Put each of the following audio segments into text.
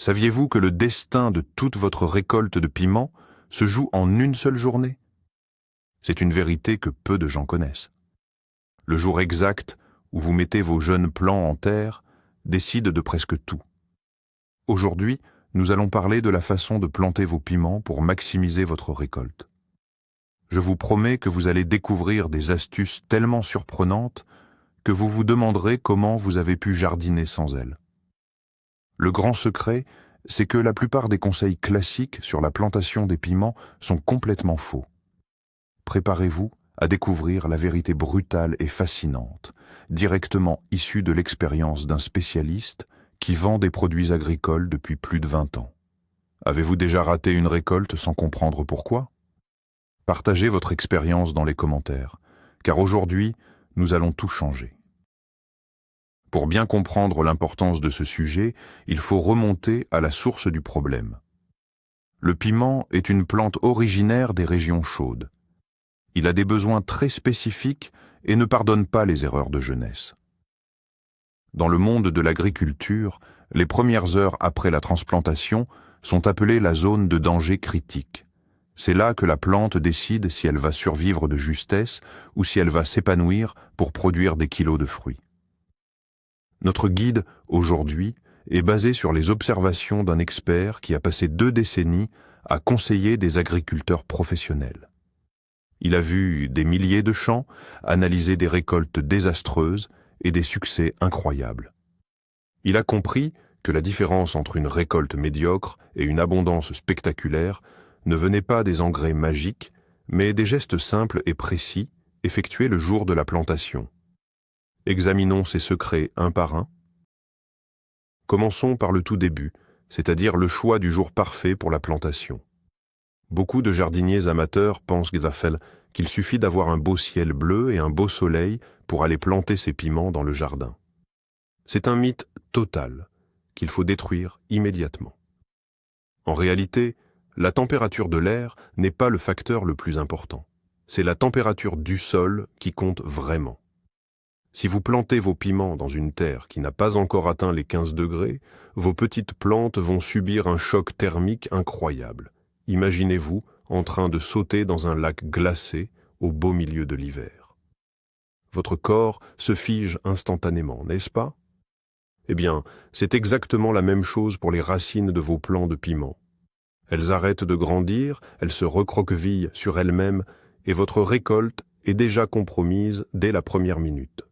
Saviez-vous que le destin de toute votre récolte de piments se joue en une seule journée? C'est une vérité que peu de gens connaissent. Le jour exact où vous mettez vos jeunes plants en terre décide de presque tout. Aujourd'hui, nous allons parler de la façon de planter vos piments pour maximiser votre récolte. Je vous promets que vous allez découvrir des astuces tellement surprenantes que vous vous demanderez comment vous avez pu jardiner sans elles. Le grand secret, c'est que la plupart des conseils classiques sur la plantation des piments sont complètement faux. Préparez-vous à découvrir la vérité brutale et fascinante, directement issue de l'expérience d'un spécialiste qui vend des produits agricoles depuis plus de 20 ans. Avez-vous déjà raté une récolte sans comprendre pourquoi? Partagez votre expérience dans les commentaires, car aujourd'hui, nous allons tout changer. Pour bien comprendre l'importance de ce sujet, il faut remonter à la source du problème. Le piment est une plante originaire des régions chaudes. Il a des besoins très spécifiques et ne pardonne pas les erreurs de jeunesse. Dans le monde de l'agriculture, les premières heures après la transplantation sont appelées la zone de danger critique. C'est là que la plante décide si elle va survivre de justesse ou si elle va s'épanouir pour produire des kilos de fruits. Notre guide, aujourd'hui, est basé sur les observations d'un expert qui a passé 2 décennies à conseiller des agriculteurs professionnels. Il a vu des milliers de champs, analysé des récoltes désastreuses et des succès incroyables. Il a compris que la différence entre une récolte médiocre et une abondance spectaculaire ne venait pas des engrais magiques, mais des gestes simples et précis effectués le jour de la plantation. Examinons ces secrets un par un. Commençons par le tout début, c'est-à-dire le choix du jour parfait pour la plantation. Beaucoup de jardiniers amateurs pensent qu'il suffit d'avoir un beau ciel bleu et un beau soleil pour aller planter ses piments dans le jardin. C'est un mythe total qu'il faut détruire immédiatement. En réalité, la température de l'air n'est pas le facteur le plus important. C'est la température du sol qui compte vraiment. Si vous plantez vos piments dans une terre qui n'a pas encore atteint les 15 degrés, vos petites plantes vont subir un choc thermique incroyable. Imaginez-vous en train de sauter dans un lac glacé au beau milieu de l'hiver. Votre corps se fige instantanément, n'est-ce pas? Eh bien, c'est exactement la même chose pour les racines de vos plants de piments. Elles arrêtent de grandir, elles se recroquevillent sur elles-mêmes et votre récolte est déjà compromise dès la première minute.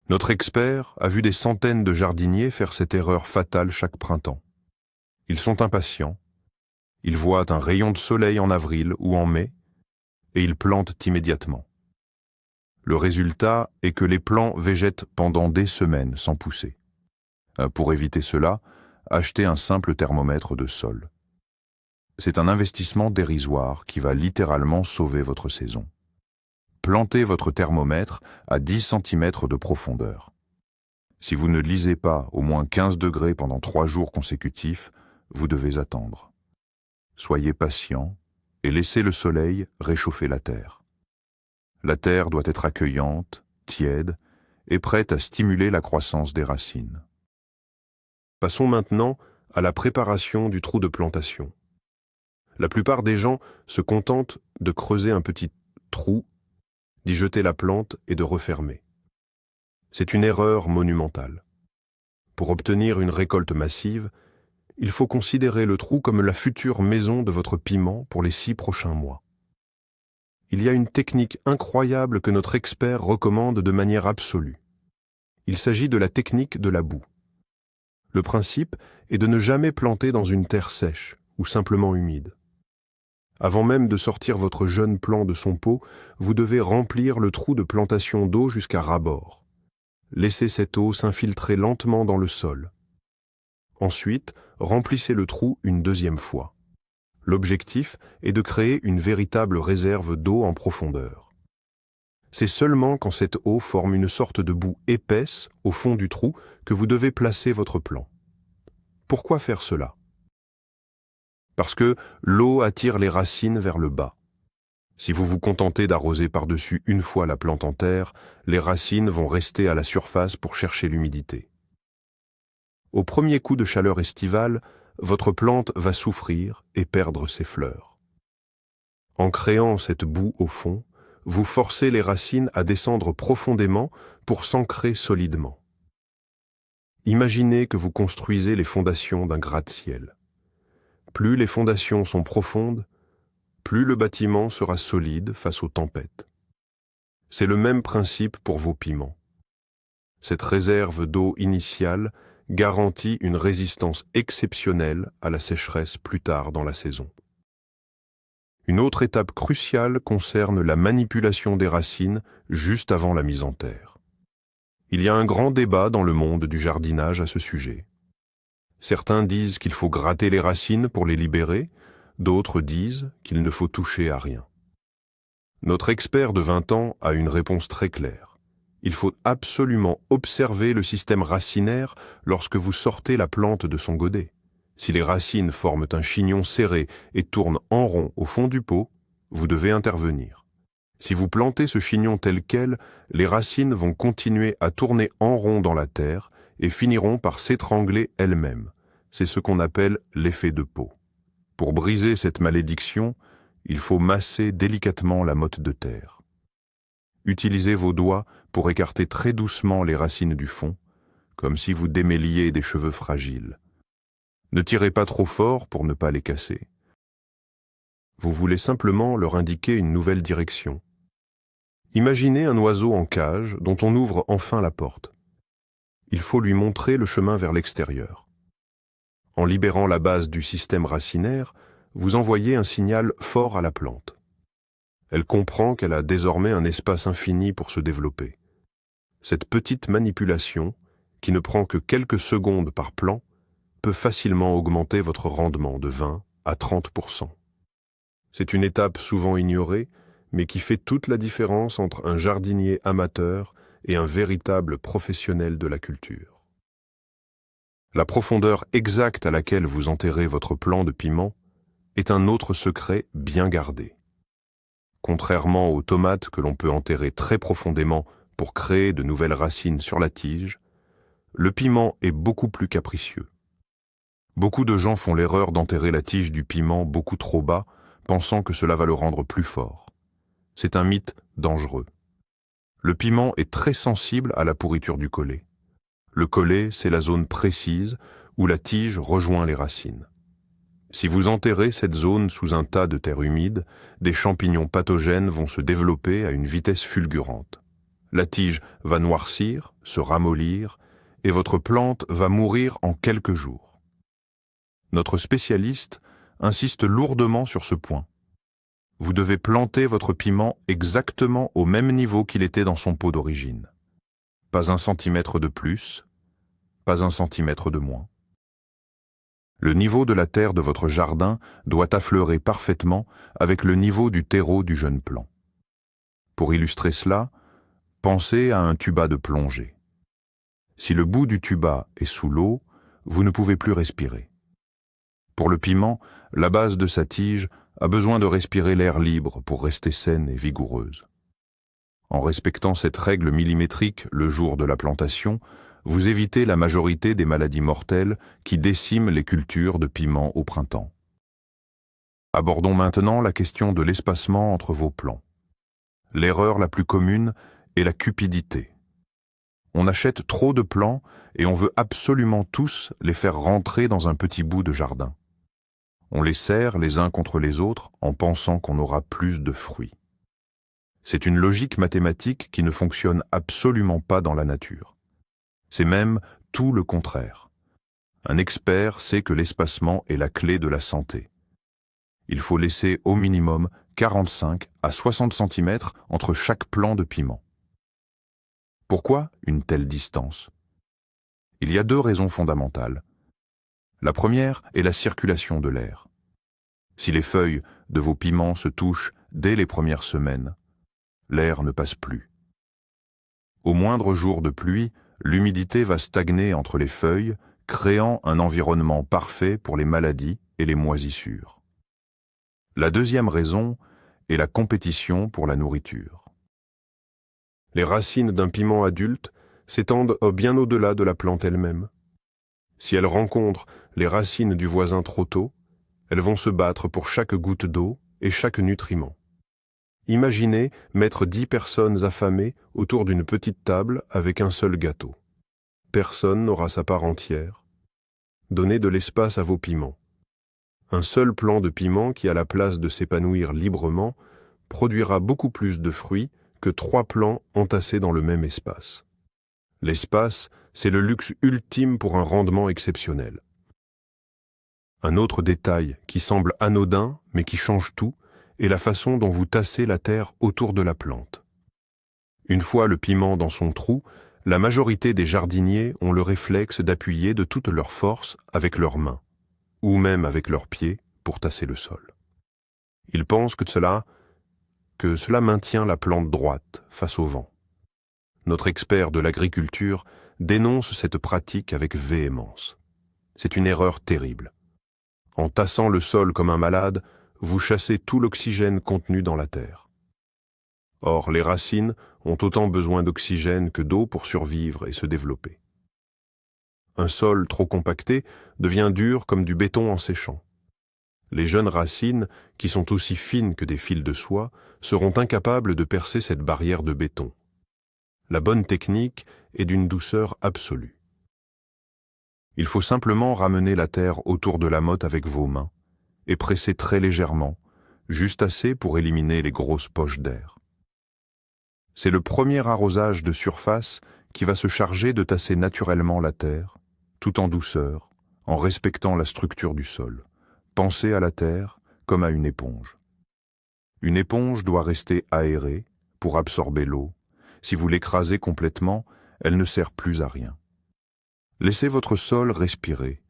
Notre expert a vu des centaines de jardiniers faire cette erreur fatale chaque printemps. Ils sont impatients, ils voient un rayon de soleil en avril ou en mai, et ils plantent immédiatement. Le résultat est que les plants végètent pendant des semaines sans pousser. Pour éviter cela, achetez un simple thermomètre de sol. C'est un investissement dérisoire qui va littéralement sauver votre saison. Plantez votre thermomètre à 10 cm de profondeur. Si vous ne lisez pas au moins 15 degrés pendant 3 jours consécutifs, vous devez attendre. Soyez patient et laissez le soleil réchauffer la terre. La terre doit être accueillante, tiède et prête à stimuler la croissance des racines. Passons maintenant à la préparation du trou de plantation. La plupart des gens se contentent de creuser un petit trou, d'y jeter la plante et de refermer. C'est une erreur monumentale. Pour obtenir une récolte massive, il faut considérer le trou comme la future maison de votre piment pour les 6 prochains mois. Il y a une technique incroyable que notre expert recommande de manière absolue. Il s'agit de la technique de la boue. Le principe est de ne jamais planter dans une terre sèche ou simplement humide. Avant même de sortir votre jeune plant de son pot, vous devez remplir le trou de plantation d'eau jusqu'à ras-bord. Laissez cette eau s'infiltrer lentement dans le sol. Ensuite, remplissez le trou une 2e fois. L'objectif est de créer une véritable réserve d'eau en profondeur. C'est seulement quand cette eau forme une sorte de boue épaisse au fond du trou que vous devez placer votre plant. Pourquoi faire cela? Parce que l'eau attire les racines vers le bas. Si vous vous contentez d'arroser par-dessus une fois la plante en terre, les racines vont rester à la surface pour chercher l'humidité. Au premier coup de chaleur estivale, votre plante va souffrir et perdre ses fleurs. En créant cette boue au fond, vous forcez les racines à descendre profondément pour s'ancrer solidement. Imaginez que vous construisez les fondations d'un gratte-ciel. Plus les fondations sont profondes, plus le bâtiment sera solide face aux tempêtes. C'est le même principe pour vos piments. Cette réserve d'eau initiale garantit une résistance exceptionnelle à la sécheresse plus tard dans la saison. Une autre étape cruciale concerne la manipulation des racines juste avant la mise en terre. Il y a un grand débat dans le monde du jardinage à ce sujet. Certains disent qu'il faut gratter les racines pour les libérer, d'autres disent qu'il ne faut toucher à rien. Notre expert de 20 ans a une réponse très claire. Il faut absolument observer le système racinaire lorsque vous sortez la plante de son godet. Si les racines forment un chignon serré et tournent en rond au fond du pot, vous devez intervenir. Si vous plantez ce chignon tel quel, les racines vont continuer à tourner en rond dans la terre et finiront par s'étrangler elles-mêmes. C'est ce qu'on appelle l'effet de pot. Pour briser cette malédiction, il faut masser délicatement la motte de terre. Utilisez vos doigts pour écarter très doucement les racines du fond, comme si vous démêliez des cheveux fragiles. Ne tirez pas trop fort pour ne pas les casser. Vous voulez simplement leur indiquer une nouvelle direction. Imaginez un oiseau en cage dont on ouvre enfin la porte. Il faut lui montrer le chemin vers l'extérieur. En libérant la base du système racinaire, vous envoyez un signal fort à la plante. Elle comprend qu'elle a désormais un espace infini pour se développer. Cette petite manipulation, qui ne prend que quelques secondes par plant, peut facilement augmenter votre rendement de 20 à 30%. C'est une étape souvent ignorée, mais qui fait toute la différence entre un jardinier amateur et un véritable professionnel de la culture. La profondeur exacte à laquelle vous enterrez votre plant de piment est un autre secret bien gardé. Contrairement aux tomates que l'on peut enterrer très profondément pour créer de nouvelles racines sur la tige, le piment est beaucoup plus capricieux. Beaucoup de gens font l'erreur d'enterrer la tige du piment beaucoup trop bas, pensant que cela va le rendre plus fort. C'est un mythe dangereux. Le piment est très sensible à la pourriture du collet. Le collet, c'est la zone précise où la tige rejoint les racines. Si vous enterrez cette zone sous un tas de terre humide, des champignons pathogènes vont se développer à une vitesse fulgurante. La tige va noircir, se ramollir, et votre plante va mourir en quelques jours. Notre spécialiste insiste lourdement sur ce point. Vous devez planter votre piment exactement au même niveau qu'il était dans son pot d'origine. Pas 1 centimètre de plus, pas 1 centimètre de moins. Le niveau de la terre de votre jardin doit affleurer parfaitement avec le niveau du terreau du jeune plant. Pour illustrer cela, pensez à un tuba de plongée. Si le bout du tuba est sous l'eau, vous ne pouvez plus respirer. Pour le piment, la base de sa tige a besoin de respirer l'air libre pour rester saine et vigoureuse. En respectant cette règle millimétrique le jour de la plantation, vous évitez la majorité des maladies mortelles qui déciment les cultures de piments au printemps. Abordons maintenant la question de l'espacement entre vos plants. L'erreur la plus commune est la cupidité. On achète trop de plants et on veut absolument tous les faire rentrer dans un petit bout de jardin. On les serre les uns contre les autres en pensant qu'on aura plus de fruits. C'est une logique mathématique qui ne fonctionne absolument pas dans la nature. C'est même tout le contraire. Un expert sait que l'espacement est la clé de la santé. Il faut laisser au minimum 45 à 60 cm entre chaque plant de piment. Pourquoi une telle distance? Il y a 2 raisons fondamentales. La première est la circulation de l'air. Si les feuilles de vos piments se touchent dès les premières semaines, l'air ne passe plus. Au moindre jour de pluie, l'humidité va stagner entre les feuilles, créant un environnement parfait pour les maladies et les moisissures. La deuxième raison est la compétition pour la nourriture. Les racines d'un piment adulte s'étendent bien au-delà de la plante elle-même. Si elles rencontrent les racines du voisin trop tôt, elles vont se battre pour chaque goutte d'eau et chaque nutriment. Imaginez mettre 10 personnes affamées autour d'une petite table avec un seul gâteau. Personne n'aura sa part entière. Donnez de l'espace à vos piments. Un seul plant de piment qui a la place de s'épanouir librement produira beaucoup plus de fruits que 3 plants entassés dans le même espace. L'espace, c'est le luxe ultime pour un rendement exceptionnel. Un autre détail qui semble anodin mais qui change tout est la façon dont vous tassez la terre autour de la plante. Une fois le piment dans son trou, la majorité des jardiniers ont le réflexe d'appuyer de toute leur force avec leurs mains, ou même avec leurs pieds pour tasser le sol. Ils pensent que cela maintient la plante droite face au vent. Notre expert de l'agriculture dénonce cette pratique avec véhémence. C'est une erreur terrible. En tassant le sol comme un malade, vous chassez tout l'oxygène contenu dans la terre. Or, les racines ont autant besoin d'oxygène que d'eau pour survivre et se développer. Un sol trop compacté devient dur comme du béton en séchant. Les jeunes racines, qui sont aussi fines que des fils de soie, seront incapables de percer cette barrière de béton. La bonne technique est d'une douceur absolue. Il faut simplement ramener la terre autour de la motte avec vos mains et presser très légèrement, juste assez pour éliminer les grosses poches d'air. C'est le premier arrosage de surface qui va se charger de tasser naturellement la terre, tout en douceur, en respectant la structure du sol. Pensez à la terre comme à une éponge. Une éponge doit rester aérée pour absorber l'eau. Si vous l'écrasez complètement, elle ne sert plus à rien. Laissez votre sol respirer,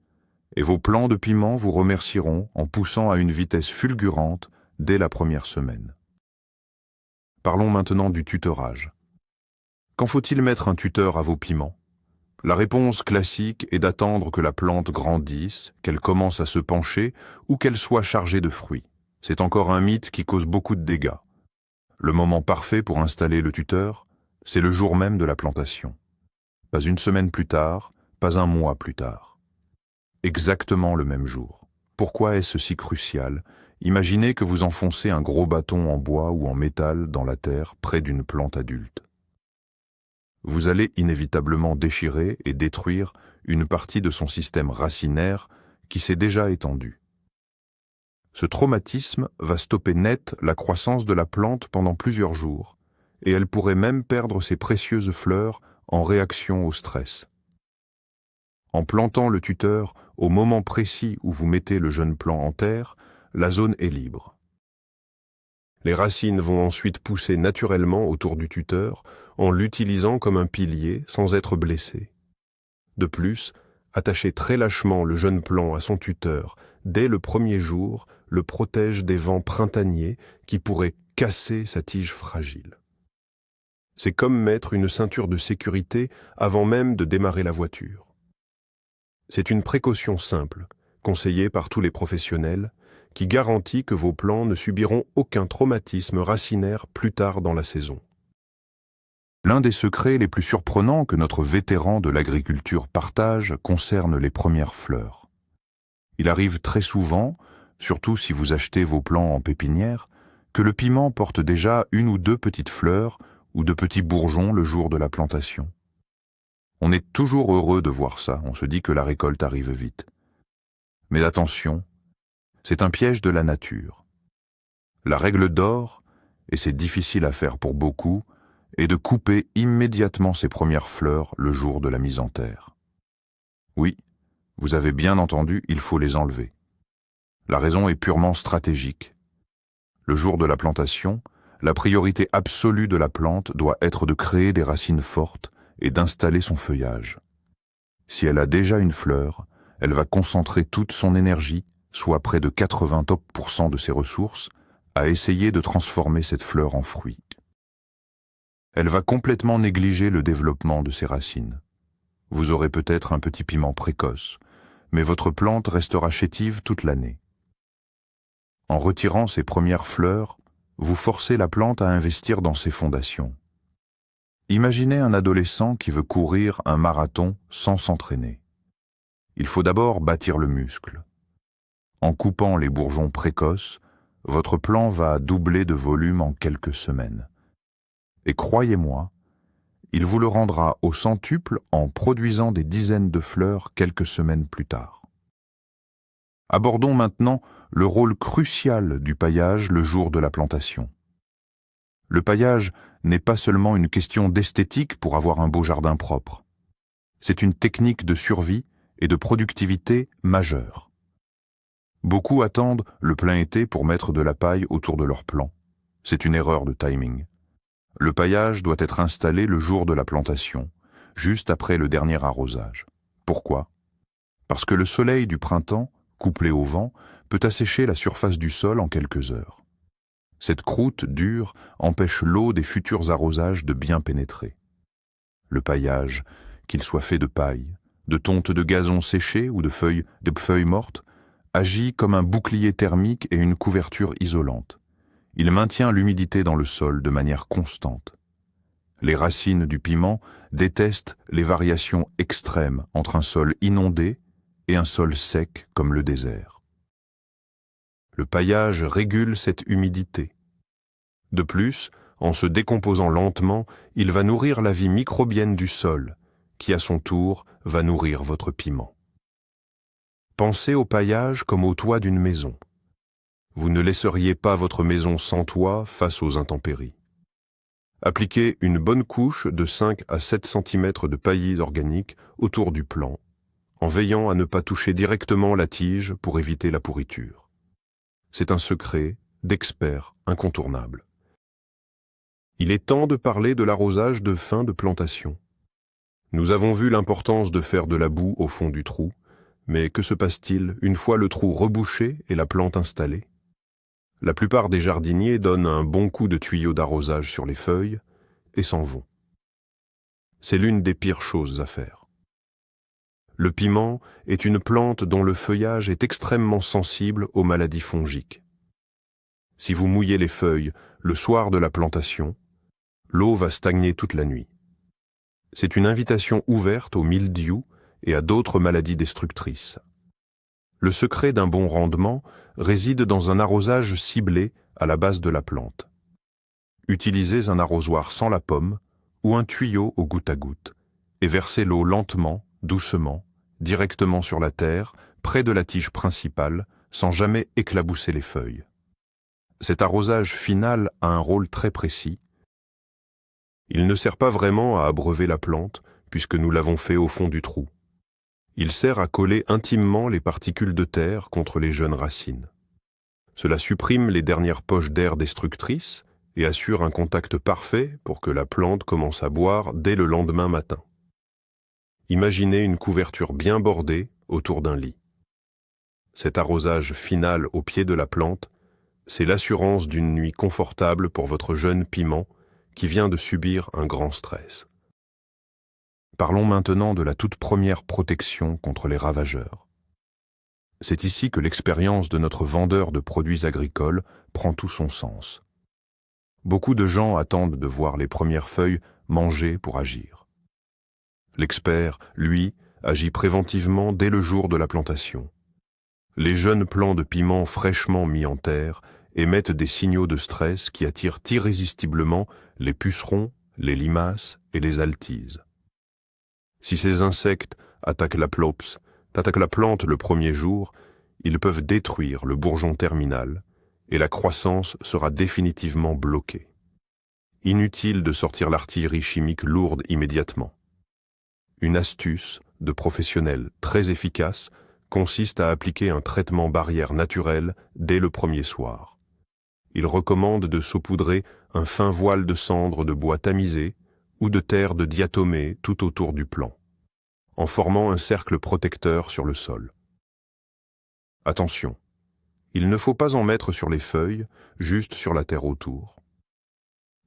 et vos plants de piment vous remercieront en poussant à une vitesse fulgurante dès la première semaine. Parlons maintenant du tutorage. Quand faut-il mettre un tuteur à vos piments? La réponse classique est d'attendre que la plante grandisse, qu'elle commence à se pencher ou qu'elle soit chargée de fruits. C'est encore un mythe qui cause beaucoup de dégâts. Le moment parfait pour installer le tuteur, c'est le jour même de la plantation. Pas une semaine plus tard, pas un mois plus tard. Exactement le même jour. Pourquoi est-ce si crucial? Imaginez que vous enfoncez un gros bâton en bois ou en métal dans la terre près d'une plante adulte. Vous allez inévitablement déchirer et détruire une partie de son système racinaire qui s'est déjà étendu. Ce traumatisme va stopper net la croissance de la plante pendant plusieurs jours, et elle pourrait même perdre ses précieuses fleurs en réaction au stress. En plantant le tuteur au moment précis où vous mettez le jeune plant en terre, la zone est libre. Les racines vont ensuite pousser naturellement autour du tuteur en l'utilisant comme un pilier sans être blessées. De plus, attacher très lâchement le jeune plant à son tuteur dès le premier jour le protège des vents printaniers qui pourraient casser sa tige fragile. C'est comme mettre une ceinture de sécurité avant même de démarrer la voiture. C'est une précaution simple, conseillée par tous les professionnels, qui garantit que vos plants ne subiront aucun traumatisme racinaire plus tard dans la saison. L'un des secrets les plus surprenants que notre vétéran de l'agriculture partage concerne les premières fleurs. Il arrive très souvent, surtout si vous achetez vos plants en pépinière, que le piment porte déjà 1 ou 2 petites fleurs ou de petits bourgeons le jour de la plantation. On est toujours heureux de voir ça, on se dit que la récolte arrive vite. Mais attention, c'est un piège de la nature. La règle d'or, et c'est difficile à faire pour beaucoup, est de couper immédiatement ses premières fleurs le jour de la mise en terre. Oui, vous avez bien entendu, il faut les enlever. La raison est purement stratégique. Le jour de la plantation, la priorité absolue de la plante doit être de créer des racines fortes et d'installer son feuillage. Si elle a déjà une fleur, elle va concentrer toute son énergie, soit près de 80% de ses ressources, à essayer de transformer cette fleur en fruit. Elle va complètement négliger le développement de ses racines. Vous aurez peut-être un petit piment précoce, mais votre plante restera chétive toute l'année. En retirant ses premières fleurs, vous forcez la plante à investir dans ses fondations. Imaginez un adolescent qui veut courir un marathon sans s'entraîner. il faut d'abord bâtir le muscle. En coupant les bourgeons précoces, votre plant va doubler de volume en quelques semaines. Et croyez-moi, il vous le rendra au centuple en produisant des dizaines de fleurs quelques semaines plus tard. Abordons maintenant le rôle crucial du paillage le jour de la plantation. Le paillage n'est pas seulement une question d'esthétique pour avoir un beau jardin propre. C'est une technique de survie et de productivité majeure. Beaucoup attendent le plein été pour mettre de la paille autour de leur plant. C'est une erreur de timing. Le paillage doit être installé le jour de la plantation, juste après le dernier arrosage. Pourquoi? Parce que le soleil du printemps, couplé au vent, peut assécher la surface du sol en quelques heures. Cette croûte dure empêche l'eau des futurs arrosages de bien pénétrer. Le paillage, qu'il soit fait de paille, de tonte de gazon séché ou de feuilles mortes, agit comme un bouclier thermique et une couverture isolante. Il maintient l'humidité dans le sol de manière constante. Les racines du piment détestent les variations extrêmes entre un sol inondé et un sol sec comme le désert. Le paillage régule cette humidité. De plus, en se décomposant lentement, il va nourrir la vie microbienne du sol, qui à son tour va nourrir votre piment. Pensez au paillage comme au toit d'une maison. Vous ne laisseriez pas votre maison sans toit face aux intempéries. Appliquez une bonne couche de 5 à 7 cm de paillis organique autour du plant, en veillant à ne pas toucher directement la tige pour éviter la pourriture. C'est un secret d'expert incontournable. Il est temps de parler de l'arrosage de fin de plantation. Nous avons vu l'importance de faire de la boue au fond du trou, mais que se passe-t-il une fois le trou rebouché et la plante installée? La plupart des jardiniers donnent un bon coup de tuyau d'arrosage sur les feuilles et s'en vont. C'est l'une des pires choses à faire. Le piment est une plante dont le feuillage est extrêmement sensible aux maladies fongiques. Si vous mouillez les feuilles le soir de la plantation, l'eau va stagner toute la nuit. C'est une invitation ouverte au mildiou et à d'autres maladies destructrices. Le secret d'un bon rendement réside dans un arrosage ciblé à la base de la plante. Utilisez un arrosoir sans la pomme ou un tuyau au goutte à goutte et versez l'eau lentement, doucement, directement sur la terre, près de la tige principale, sans jamais éclabousser les feuilles. Cet arrosage final a un rôle très précis. Il ne sert pas vraiment à abreuver la plante, puisque nous l'avons fait au fond du trou. Il sert à coller intimement les particules de terre contre les jeunes racines. Cela supprime les dernières poches d'air destructrices et assure un contact parfait pour que la plante commence à boire dès le lendemain matin. Imaginez une couverture bien bordée autour d'un lit. Cet arrosage final au pied de la plante, c'est l'assurance d'une nuit confortable pour votre jeune piment qui vient de subir un grand stress. Parlons maintenant de la toute première protection contre les ravageurs. C'est ici que l'expérience de notre vendeur de produits agricoles prend tout son sens. Beaucoup de gens attendent de voir les premières feuilles manger pour agir. L'expert, lui, agit préventivement dès le jour de la plantation. Les jeunes plants de piment fraîchement mis en terre émettent des signaux de stress qui attirent irrésistiblement les pucerons, les limaces et les altises. Si ces insectes attaquent la plante le premier jour, ils peuvent détruire le bourgeon terminal et la croissance sera définitivement bloquée. Inutile de sortir l'artillerie chimique lourde immédiatement. Une astuce de professionnel très efficace consiste à appliquer un traitement barrière naturel dès le premier soir. Il recommande de saupoudrer un fin voile de cendre de bois tamisé ou de terre de diatomée tout autour du plant, en formant un cercle protecteur sur le sol. Attention, il ne faut pas en mettre sur les feuilles, juste sur la terre autour.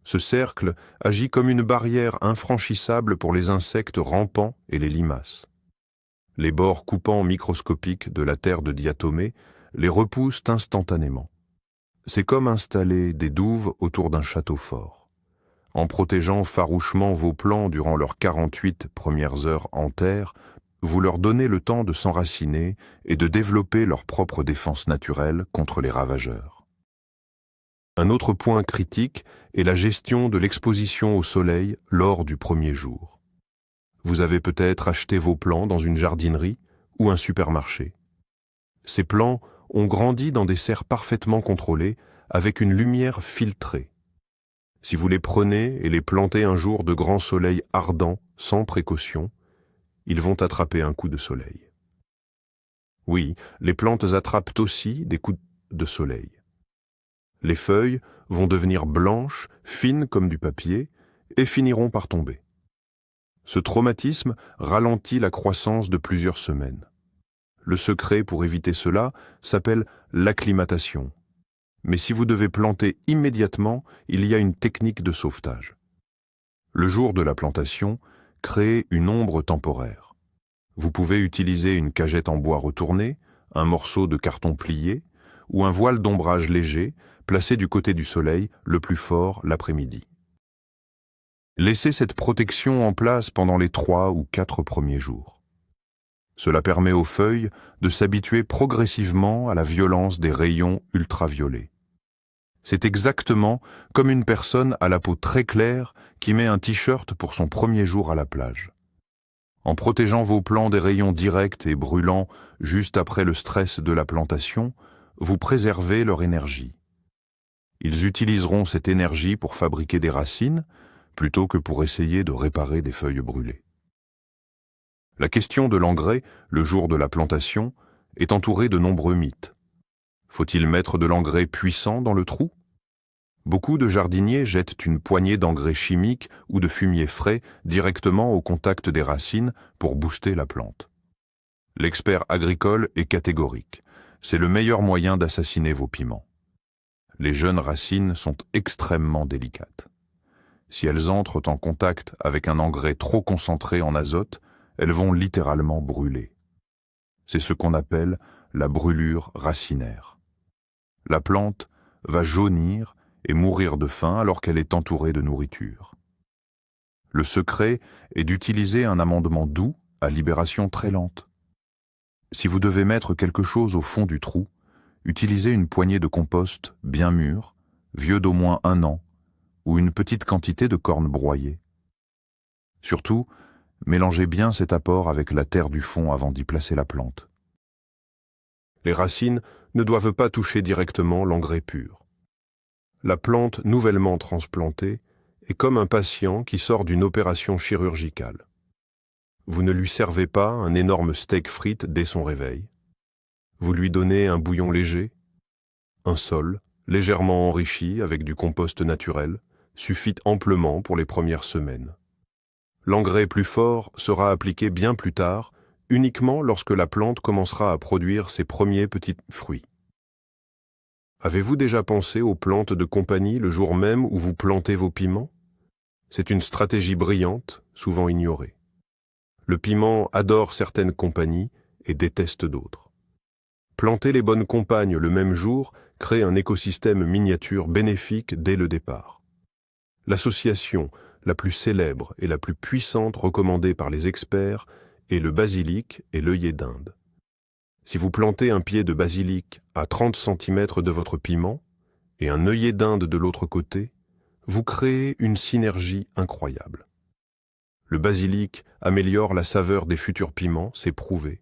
Ce cercle agit comme une barrière infranchissable pour les insectes rampants et les limaces. Les bords coupants microscopiques de la terre de diatomée les repoussent instantanément. C'est comme installer des douves autour d'un château fort. En protégeant farouchement vos plants durant leurs 48 premières heures en terre, vous leur donnez le temps de s'enraciner et de développer leur propre défense naturelle contre les ravageurs. Un autre point critique est la gestion de l'exposition au soleil lors du premier jour. Vous avez peut-être acheté vos plants dans une jardinerie ou un supermarché. Ces plants ont grandi dans des serres parfaitement contrôlées avec une lumière filtrée. Si vous les prenez et les plantez un jour de grand soleil ardent sans précaution, ils vont attraper un coup de soleil. Oui, les plantes attrapent aussi des coups de soleil. Les feuilles vont devenir blanches, fines comme du papier, et finiront par tomber. Ce traumatisme ralentit la croissance de plusieurs semaines. Le secret pour éviter cela s'appelle l'acclimatation. Mais si vous devez planter immédiatement, il y a une technique de sauvetage. Le jour de la plantation, créez une ombre temporaire. Vous pouvez utiliser une cagette en bois retournée, un morceau de carton plié ou un voile d'ombrage léger placé du côté du soleil le plus fort l'après-midi. Laissez cette protection en place pendant les 3 ou 4 premiers jours. Cela permet aux feuilles de s'habituer progressivement à la violence des rayons ultraviolets. C'est exactement comme une personne à la peau très claire qui met un t-shirt pour son premier jour à la plage. En protégeant vos plants des rayons directs et brûlants juste après le stress de la plantation, vous préservez leur énergie. Ils utiliseront cette énergie pour fabriquer des racines, plutôt que pour essayer de réparer des feuilles brûlées. La question de l'engrais, le jour de la plantation, est entourée de nombreux mythes. Faut-il mettre de l'engrais puissant dans le trou? Beaucoup de jardiniers jettent une poignée d'engrais chimiques ou de fumier frais directement au contact des racines pour booster la plante. L'expert agricole est catégorique. C'est le meilleur moyen d'assassiner vos piments. Les jeunes racines sont extrêmement délicates. Si elles entrent en contact avec un engrais trop concentré en azote, elles vont littéralement brûler. C'est ce qu'on appelle la brûlure racinaire. La plante va jaunir et mourir de faim alors qu'elle est entourée de nourriture. Le secret est d'utiliser un amendement doux à libération très lente. Si vous devez mettre quelque chose au fond du trou, utilisez une poignée de compost bien mûr, vieux d'au moins 1 an, ou une petite quantité de cornes broyées. Surtout, mélangez bien cet apport avec la terre du fond avant d'y placer la plante. Les racines ne doivent pas toucher directement l'engrais pur. La plante nouvellement transplantée est comme un patient qui sort d'une opération chirurgicale. Vous ne lui servez pas un énorme steak frites dès son réveil. Vous lui donnez un bouillon léger, un sol légèrement enrichi avec du compost naturel, suffit amplement pour les premières semaines. L'engrais plus fort sera appliqué bien plus tard, uniquement lorsque la plante commencera à produire ses premiers petits fruits. Avez-vous déjà pensé aux plantes de compagnie le jour même où vous plantez vos piments? C'est une stratégie brillante, souvent ignorée. Le piment adore certaines compagnies et déteste d'autres. Planter les bonnes compagnes le même jour crée un écosystème miniature bénéfique dès le départ. L'association la plus célèbre et la plus puissante recommandée par les experts est le basilic et l'œillet d'Inde. Si vous plantez un pied de basilic à 30 cm de votre piment et un œillet d'Inde de l'autre côté, vous créez une synergie incroyable. Le basilic améliore la saveur des futurs piments, c'est prouvé.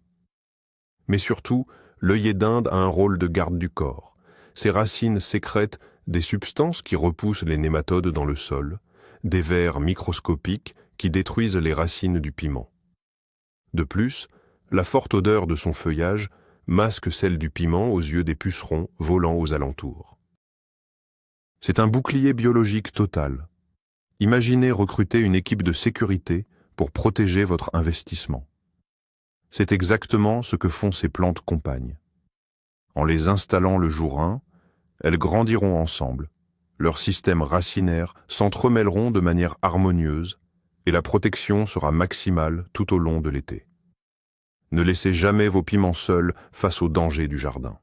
Mais surtout, l'œillet d'Inde a un rôle de garde du corps. Ses racines sécrètent des substances qui repoussent les nématodes dans le sol, des vers microscopiques qui détruisent les racines du piment. De plus, la forte odeur de son feuillage masque celle du piment aux yeux des pucerons volant aux alentours. C'est un bouclier biologique total. Imaginez recruter une équipe de sécurité pour protéger votre investissement. C'est exactement ce que font ces plantes compagnes. En les installant le jour 1, elles grandiront ensemble. Leurs systèmes racinaires s'entremêleront de manière harmonieuse et la protection sera maximale tout au long de l'été. Ne laissez jamais vos piments seuls face aux dangers du jardin.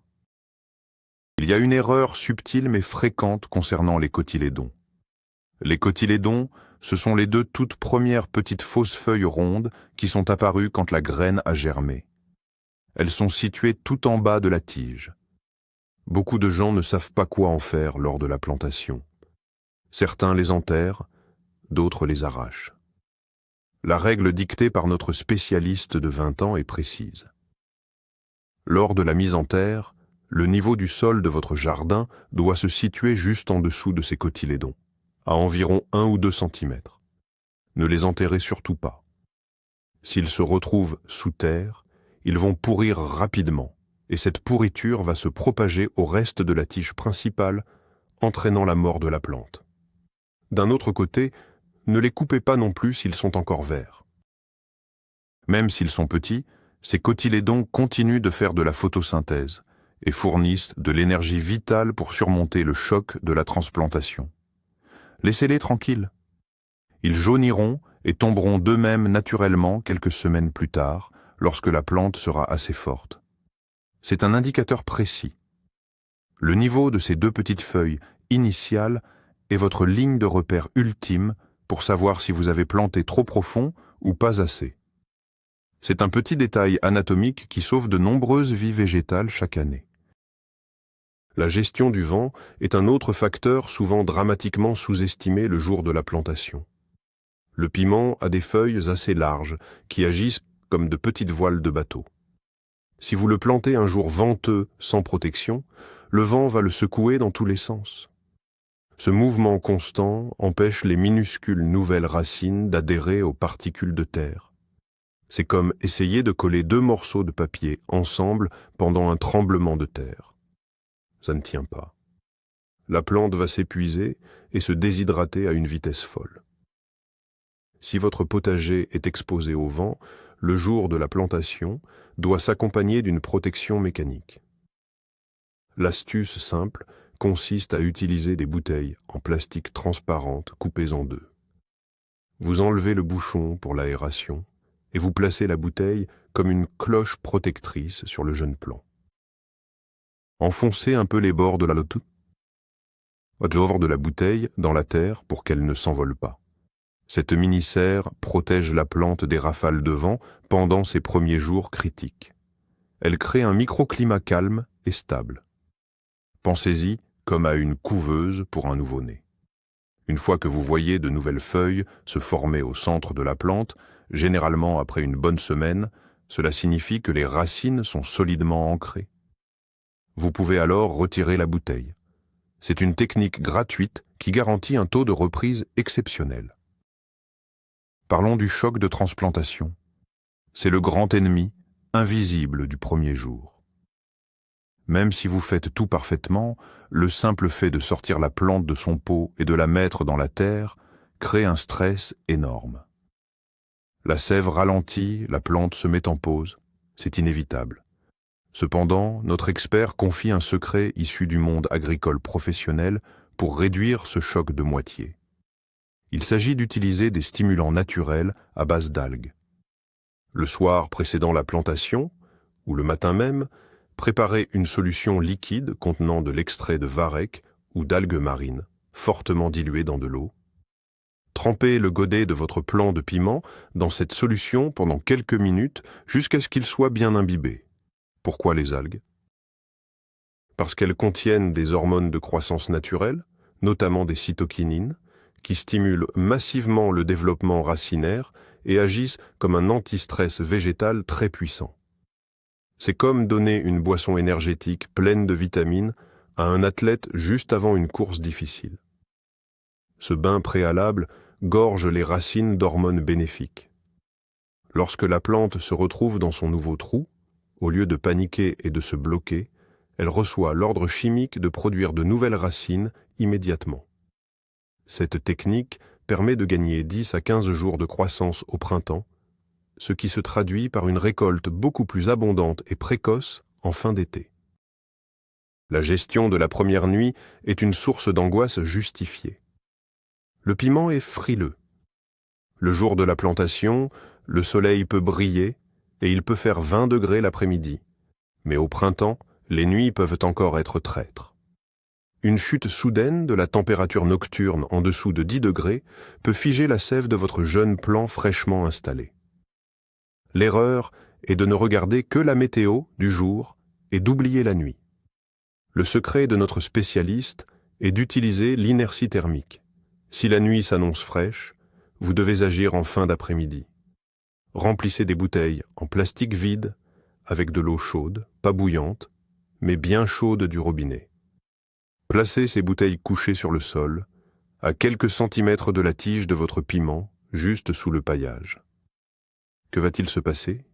Il y a une erreur subtile mais fréquente concernant les cotylédons. Les cotylédons Ce sont les deux toutes premières petites fausses feuilles rondes qui sont apparues quand la graine a germé. Elles sont situées tout en bas de la tige. Beaucoup de gens ne savent pas quoi en faire lors de la plantation. Certains les enterrent, d'autres les arrachent. La règle dictée par notre spécialiste de 20 ans est précise. Lors de la mise en terre, le niveau du sol de votre jardin doit se situer juste en dessous de ces cotylédons, à environ 1 ou 2 cm. Ne les enterrez surtout pas. S'ils se retrouvent sous terre, ils vont pourrir rapidement, et cette pourriture va se propager au reste de la tige principale, entraînant la mort de la plante. D'un autre côté, ne les coupez pas non plus s'ils sont encore verts. Même s'ils sont petits, ces cotylédons continuent de faire de la photosynthèse et fournissent de l'énergie vitale pour surmonter le choc de la transplantation. Laissez-les tranquilles. Ils jauniront et tomberont d'eux-mêmes naturellement quelques semaines plus tard, lorsque la plante sera assez forte. C'est un indicateur précis. Le niveau de ces 2 petites feuilles initiales est votre ligne de repère ultime pour savoir si vous avez planté trop profond ou pas assez. C'est un petit détail anatomique qui sauve de nombreuses vies végétales chaque année. La gestion du vent est un autre facteur souvent dramatiquement sous-estimé le jour de la plantation. Le piment a des feuilles assez larges qui agissent comme de petites voiles de bateau. Si vous le plantez un jour venteux sans protection, le vent va le secouer dans tous les sens. Ce mouvement constant empêche les minuscules nouvelles racines d'adhérer aux particules de terre. C'est comme essayer de coller 2 morceaux de papier ensemble pendant un tremblement de terre. Ça ne tient pas. La plante va s'épuiser et se déshydrater à une vitesse folle. Si votre potager est exposé au vent, le jour de la plantation doit s'accompagner d'une protection mécanique. L'astuce simple consiste à utiliser des bouteilles en plastique transparente coupées en 2. Vous enlevez le bouchon pour l'aération et vous placez la bouteille comme une cloche protectrice sur le jeune plant. Enfoncez un peu les bords de la bouteille dans la terre pour qu'elle ne s'envole pas. Cette mini-serre protège la plante des rafales de vent pendant ses premiers jours critiques. Elle crée un microclimat calme et stable. Pensez-y comme à une couveuse pour un nouveau-né. Une fois que vous voyez de nouvelles feuilles se former au centre de la plante, généralement après une bonne semaine, cela signifie que les racines sont solidement ancrées. Vous pouvez alors retirer la bouteille. C'est une technique gratuite qui garantit un taux de reprise exceptionnel. Parlons du choc de transplantation. C'est le grand ennemi, invisible du premier jour. Même si vous faites tout parfaitement, le simple fait de sortir la plante de son pot et de la mettre dans la terre crée un stress énorme. La sève ralentit, la plante se met en pause, c'est inévitable. Cependant, notre expert confie un secret issu du monde agricole professionnel pour réduire ce choc de moitié. Il s'agit d'utiliser des stimulants naturels à base d'algues. Le soir précédant la plantation, ou le matin même, préparez une solution liquide contenant de l'extrait de varech ou d'algues marines, fortement diluées dans de l'eau. Trempez le godet de votre plant de piment dans cette solution pendant quelques minutes jusqu'à ce qu'il soit bien imbibé. Pourquoi les algues? Parce qu'elles contiennent des hormones de croissance naturelle, notamment des cytokinines, qui stimulent massivement le développement racinaire et agissent comme un anti-stress végétal très puissant. C'est comme donner une boisson énergétique pleine de vitamines à un athlète juste avant une course difficile. Ce bain préalable gorge les racines d'hormones bénéfiques. Lorsque la plante se retrouve dans son nouveau trou, au lieu de paniquer et de se bloquer, elle reçoit l'ordre chimique de produire de nouvelles racines immédiatement. Cette technique permet de gagner 10 à 15 jours de croissance au printemps, ce qui se traduit par une récolte beaucoup plus abondante et précoce en fin d'été. La gestion de la première nuit est une source d'angoisse justifiée. Le piment est frileux. Le jour de la plantation, le soleil peut briller et il peut faire 20 degrés l'après-midi. Mais au printemps, les nuits peuvent encore être traîtres. Une chute soudaine de la température nocturne en dessous de 10 degrés peut figer la sève de votre jeune plant fraîchement installé. L'erreur est de ne regarder que la météo du jour et d'oublier la nuit. Le secret de notre spécialiste est d'utiliser l'inertie thermique. Si la nuit s'annonce fraîche, vous devez agir en fin d'après-midi. Remplissez des bouteilles en plastique vide avec de l'eau chaude, pas bouillante, mais bien chaude du robinet. Placez ces bouteilles couchées sur le sol, à quelques centimètres de la tige de votre piment, juste sous le paillage. Que va-t-il se passer?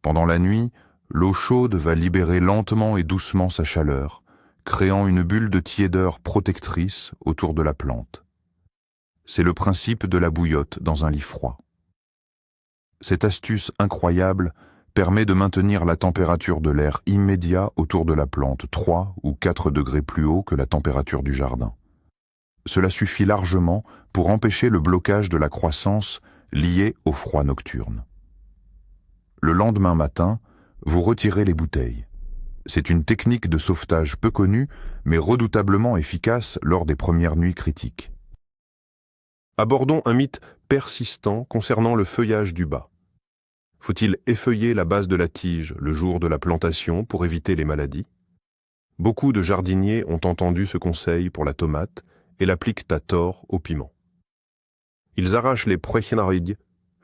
Pendant la nuit, l'eau chaude va libérer lentement et doucement sa chaleur, créant une bulle de tiédeur protectrice autour de la plante. C'est le principe de la bouillotte dans un lit froid. Cette astuce incroyable permet de maintenir la température de l'air immédiat autour de la plante 3 ou 4 degrés plus haut que la température du jardin. Cela suffit largement pour empêcher le blocage de la croissance lié au froid nocturne. Le lendemain matin, vous retirez les bouteilles. C'est une technique de sauvetage peu connue, mais redoutablement efficace lors des premières nuits critiques. Abordons un mythe persistant concernant le feuillage du bas. Faut-il effeuiller la base de la tige le jour de la plantation pour éviter les maladies? Beaucoup de jardiniers ont entendu ce conseil pour la tomate et l'appliquent à tort au piment. Ils arrachent les prechinarig,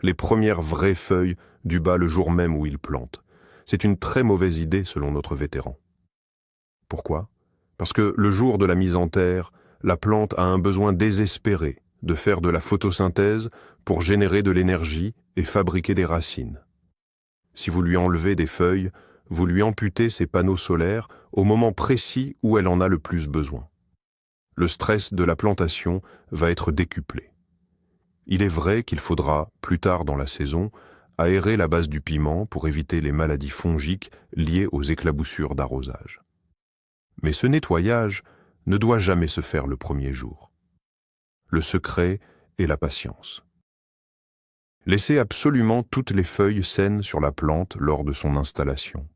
les premières vraies feuilles du bas le jour même où ils plantent. C'est une très mauvaise idée selon notre vétéran. Pourquoi? Parce que le jour de la mise en terre, la plante a un besoin désespéré de faire de la photosynthèse pour générer de l'énergie et fabriquer des racines. Si vous lui enlevez des feuilles, vous lui amputez ses panneaux solaires au moment précis où elle en a le plus besoin. Le stress de la plantation va être décuplé. Il est vrai qu'il faudra, plus tard dans la saison, aérer la base du piment pour éviter les maladies fongiques liées aux éclaboussures d'arrosage. Mais ce nettoyage ne doit jamais se faire le premier jour. Le secret est la patience. Laissez absolument toutes les feuilles saines sur la plante lors de son installation.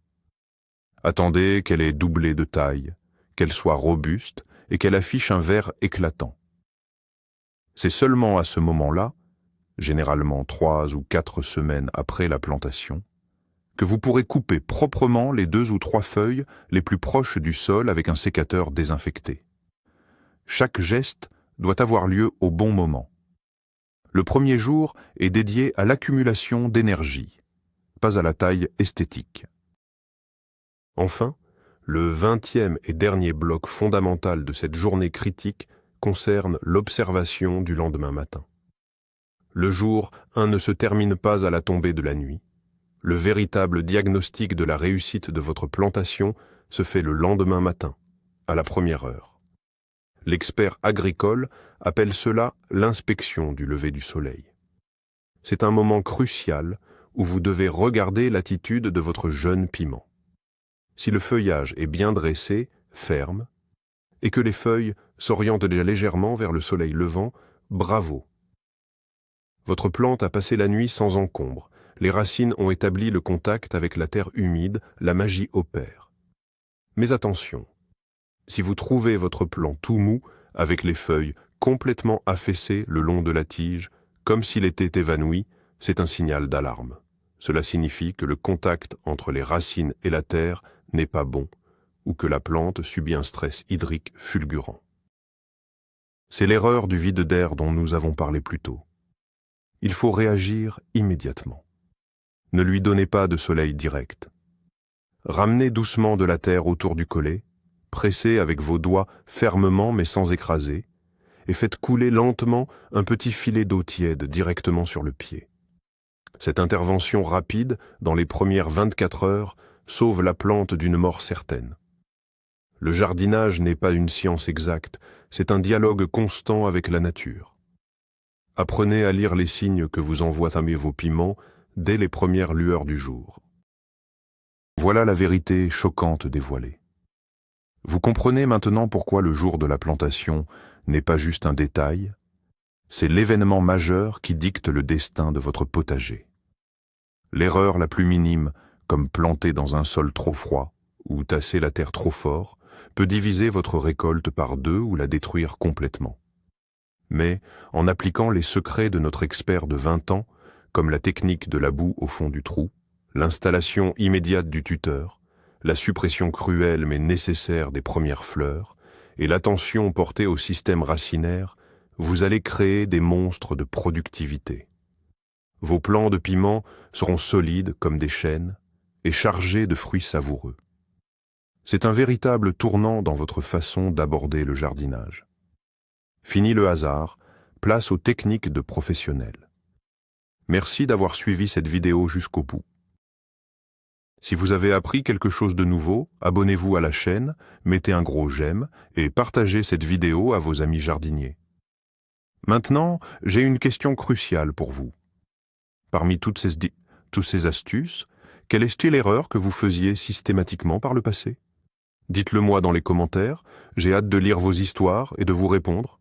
Attendez qu'elle ait doublé de taille, qu'elle soit robuste et qu'elle affiche un vert éclatant. C'est seulement à ce moment-là, généralement 3 ou 4 semaines après la plantation, que vous pourrez couper proprement les 2 ou 3 feuilles les plus proches du sol avec un sécateur désinfecté. Chaque geste doit avoir lieu au bon moment. Le premier jour est dédié à l'accumulation d'énergie, pas à la taille esthétique. Enfin, le 20e et dernier bloc fondamental de cette journée critique concerne l'observation du lendemain matin. Le jour 1 ne se termine pas à la tombée de la nuit. Le véritable diagnostic de la réussite de votre plantation se fait le lendemain matin, à la première heure. L'expert agricole appelle cela l'inspection du lever du soleil. C'est un moment crucial où vous devez regarder l'attitude de votre jeune piment. Si le feuillage est bien dressé, ferme, et que les feuilles s'orientent déjà légèrement vers le soleil levant, bravo. Votre plante a passé la nuit sans encombre. Les racines ont établi le contact avec la terre humide, la magie opère. Mais attention, si vous trouvez votre plant tout mou, avec les feuilles complètement affaissées le long de la tige, comme s'il était évanoui, c'est un signal d'alarme. Cela signifie que le contact entre les racines et la terre n'est pas bon, ou que la plante subit un stress hydrique fulgurant. C'est l'erreur du vide d'air dont nous avons parlé plus tôt. Il faut réagir immédiatement. Ne lui donnez pas de soleil direct. Ramenez doucement de la terre autour du collet, pressez avec vos doigts fermement mais sans écraser, et faites couler lentement un petit filet d'eau tiède directement sur le pied. Cette intervention rapide, dans les premières 24 heures, sauve la plante d'une mort certaine. Le jardinage n'est pas une science exacte, c'est un dialogue constant avec la nature. Apprenez à lire les signes que vous envoient vos piments dès les premières lueurs du jour. Voilà la vérité choquante dévoilée. Vous comprenez maintenant pourquoi le jour de la plantation n'est pas juste un détail, c'est l'événement majeur qui dicte le destin de votre potager. L'erreur la plus minime, comme planter dans un sol trop froid ou tasser la terre trop fort, peut diviser votre récolte par 2 ou la détruire complètement. Mais, en appliquant les secrets de notre expert de 20 ans, comme la technique de la boue au fond du trou, l'installation immédiate du tuteur, la suppression cruelle mais nécessaire des premières fleurs, et l'attention portée au système racinaire, vous allez créer des monstres de productivité. Vos plants de piment seront solides comme des chênes et chargés de fruits savoureux. C'est un véritable tournant dans votre façon d'aborder le jardinage. Fini le hasard, place aux techniques de professionnels. Merci d'avoir suivi cette vidéo jusqu'au bout. Si vous avez appris quelque chose de nouveau, abonnez-vous à la chaîne, mettez un gros j'aime et partagez cette vidéo à vos amis jardiniers. Maintenant, j'ai une question cruciale pour vous. Parmi toutes ces astuces, quelle est l'erreur que vous faisiez systématiquement par le passé? Dites-le moi dans les commentaires, j'ai hâte de lire vos histoires et de vous répondre.